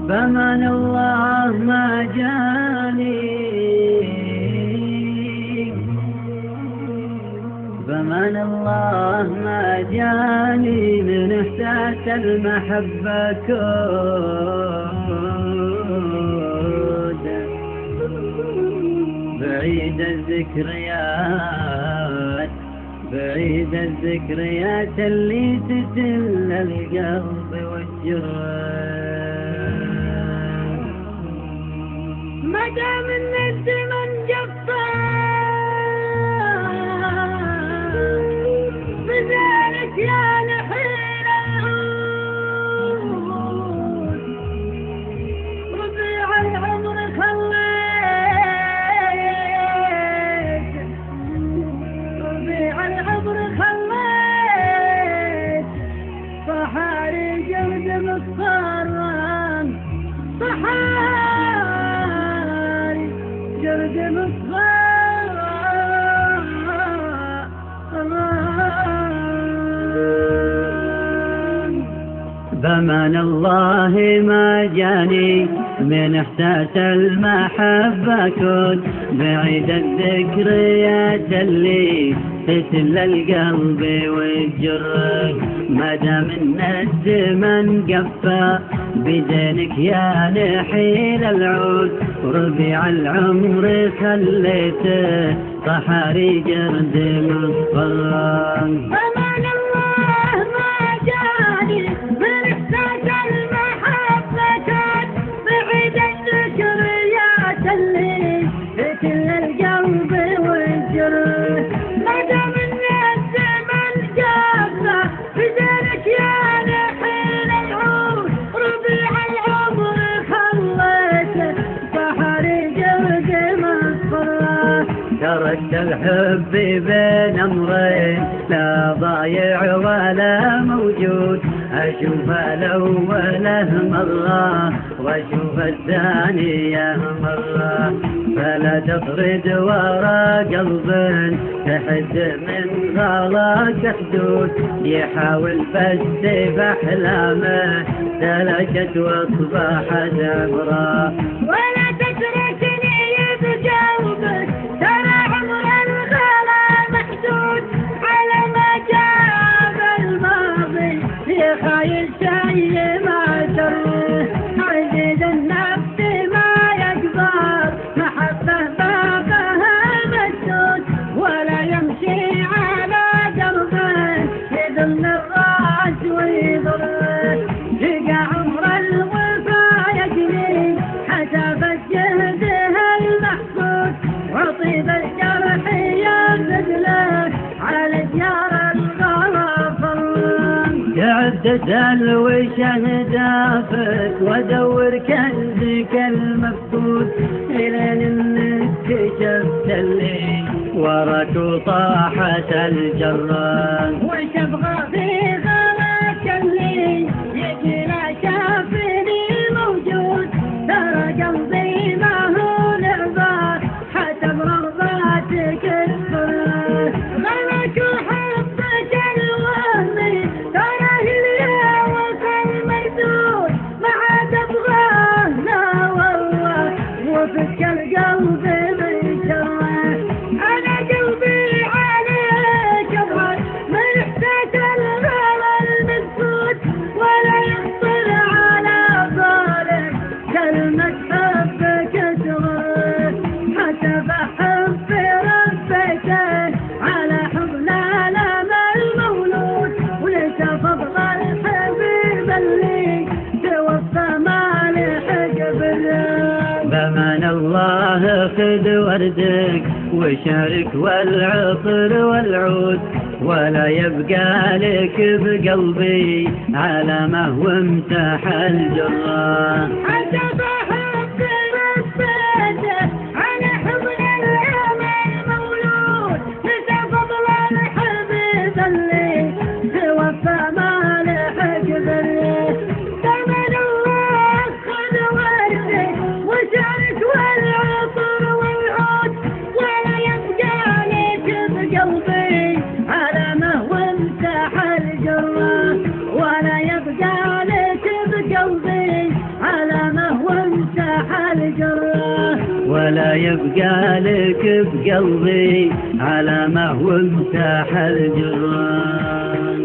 فمن الله ما جاني فمن الله ما جاني من إحساس المحبة كود بعيد الذكريات بعيد الذكريات اللي تتل القلب والجرح ما دام ان الزمن جفاف بذلك يا نحيل العود ربيع العمر خليت ربيع العمر خليت صحاري جلد مصفران صحاري جلد مصفران فمن الله ما جاني من إحساس المحبة كنت بعيد الذكريات اللي تتل القلب والجرح ما دام ان الزمن قفى بدينك يا نحيل العود ربيع العمر خليته صحاري جرد مصفران فمن الله ما جاني من إحساس المحبة كنت بعيد الذكريات اللي تتل القلب والجرح ما دام ان الزمن قفى بدينك يا نحيل العود ربيع العمر خليته صحاري جرد مصفران تركت الحب بين أمرين لا ضايع ولا موجود أشوف الأوله مرة وأشوف الثانية مرة فلا تطرد ورا قلب تحد من غلاك حدود يحاول بس بأحلامه سلكت وأصبحت عبرة ولا تتركني بقلبك ترى عمر الغلا محدود على ما جاب الماضي في خايل شيء ما تروح عزيز النفس ما يقدر محبة بابها مسدود ولا يمشي على دربه يذل الراس ويضره لقى عمر الوفا يجري حسب جهده المحسود وطيب الجرح يبذله على ديار الغرفان تعدت الوشن دافت وادور كنزك المفقود الين انك كشفت اللي وراك وطاحت الجران وش ابغى في غلاك اللي يجي لا شافني موجود ترى قلبي ما هو لعبة حسب رغباتك الفرح غلاك وحبك الوهمي ترى هي وصل مردود ما عاد ابغاه لا والله وفك القلب من شره انا قلبي عليك ابغى من احساس الغلا المسكوت ولا يخطر على بالك كلمة حبك تغر حسب حب ربك على حب العالم المولود وليس فضل الحبيب اللي توفى ما لحق بالله فمن الله خذ وردك وشارك والعطر والعود ولا يبقى لك بقلبي علامة وامسح الجرة حسب حب ربك على حب العالم المولود ليس فضل الحبيب اللي توفى ما لحق بالله فمن الله خذ وردك وشارك والعطر والعود ولا يبقى لك بقلبي علامة وامسح الجرة ولا يبقى لك بقلبي علامة الجرة ولا يبقى لك بقلبي علامة وامسح الجران.